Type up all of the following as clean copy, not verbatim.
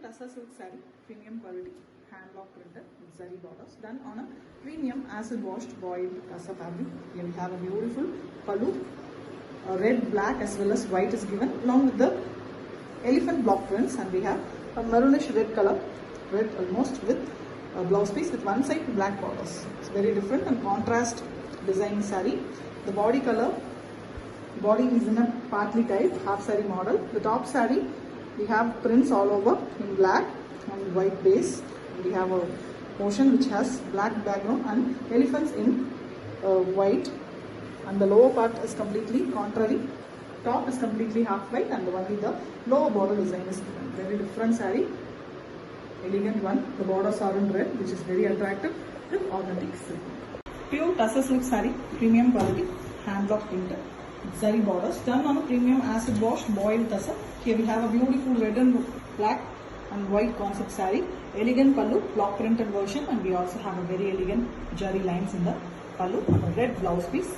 Tassa silk saree, premium quality, hand block printed with zari borders, done on a premium acid washed boiled Tassa fabric. Here we have a beautiful pallu, red, black as well as white is given along with the elephant block prints, and we have a maroonish red color, red almost, with a blouse piece with one side black borders. It's very different and contrast design saree. The body color, body is in a partly type half saree model. The top saree we have prints all over in black and white base. We have a portion which has black background and elephants in white, and the lower part is completely contrary. Top is completely half white and only the lower border design is given. Very different saree, elegant one. The borders are in red, which is very attractive with authentic silk. Pure Tassa silk saree, premium quality, hand block printed, zari borders, done on a premium acid washed boiled Tassa. Here we have a beautiful red and black and white concept saree, elegant pallu, block printed version, and we also have a very elegant jari lines in the pallu, a red blouse piece,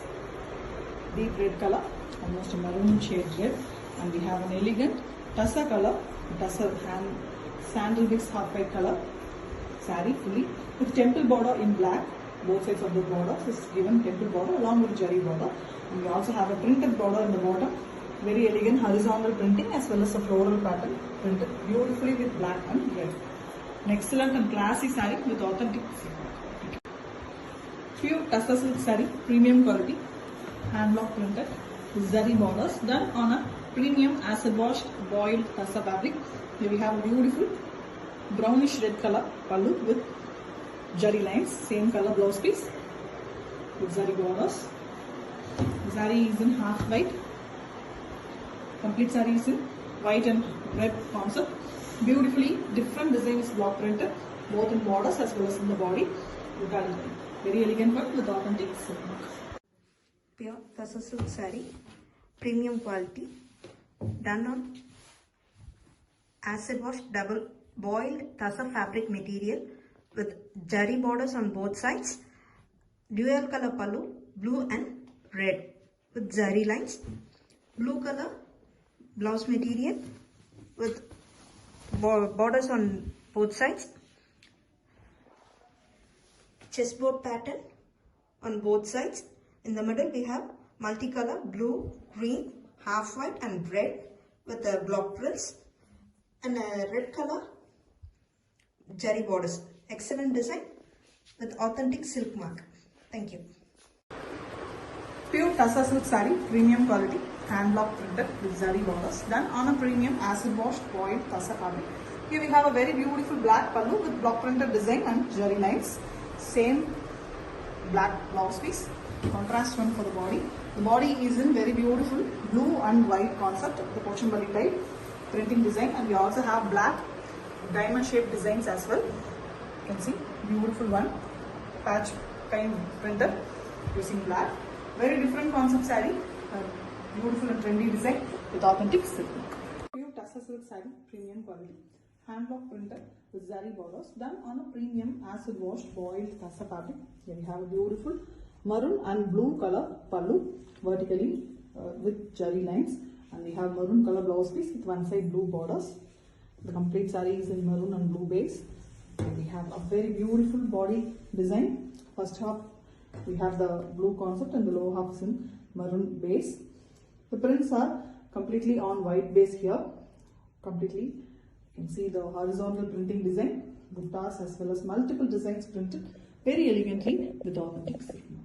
deep red color, almost a maroon shade red, and we have an elegant Tassa color, Tassa hand sandal mix half white color saree fully with temple border in black. Both sides of the border is given temple border along with jari border, and we also have a printed border in the bottom, very elegant horizontal printing as well as a floral pattern printed beautifully with black and red. An excellent and classy saree with authentic silk. Pure Tassa silk saree, premium quality, hand block printed with zari borders, done on a premium acid washed boiled Tassa fabric. Here we have a beautiful brownish red color pallu with jari lines, same color blouse piece with zari borders. Zari is in half white, complete saree is in white and red concept. Beautifully different designs block printed both in borders as well as in the body. Very elegant one with authentic silk. Pure Tassa silk saree, premium quality, done on acid wash double boiled Tassa fabric material with jari borders on both sides, dual color pallu, blue and red with zari lines, blue color blouse material with borders on both sides, chessboard pattern on both sides. In the middle we have multicolor blue, green, half white and red with the block prints, and a red color jari borders. Excellent design with authentic silk mark. Thank you. Pure Tassa silk saree, premium quality, hand block printed with zari borders, done on a premium acid washed boiled Tassa fabric. Here we have a very beautiful black pallu with block printed design and jari lines. Same black blouse piece, contrast one for the body. The body is in very beautiful blue and white concept, the Pochambali type printing design, and we also have black diamond shaped designs as well. You can see beautiful one, patch kind printed using black. Very different concept saree, beautiful and trendy design with authentic silk. Pure Tassa silk saree, premium quality, hand block printed with zari borders, done on a premium acid washed boiled Tassa fabric. Here we have a beautiful maroon and blue color pallu vertically with jari lines, and we have maroon color blouse piece with one side blue borders. The complete saree is in maroon and blue base. And we have a very beautiful body design. First half we have the blue concept and the lower half is in maroon base. The prints are completely on white base here. Completely, you can see the horizontal printing design, buttas as well as multiple designs printed very elegantly with authentic silk.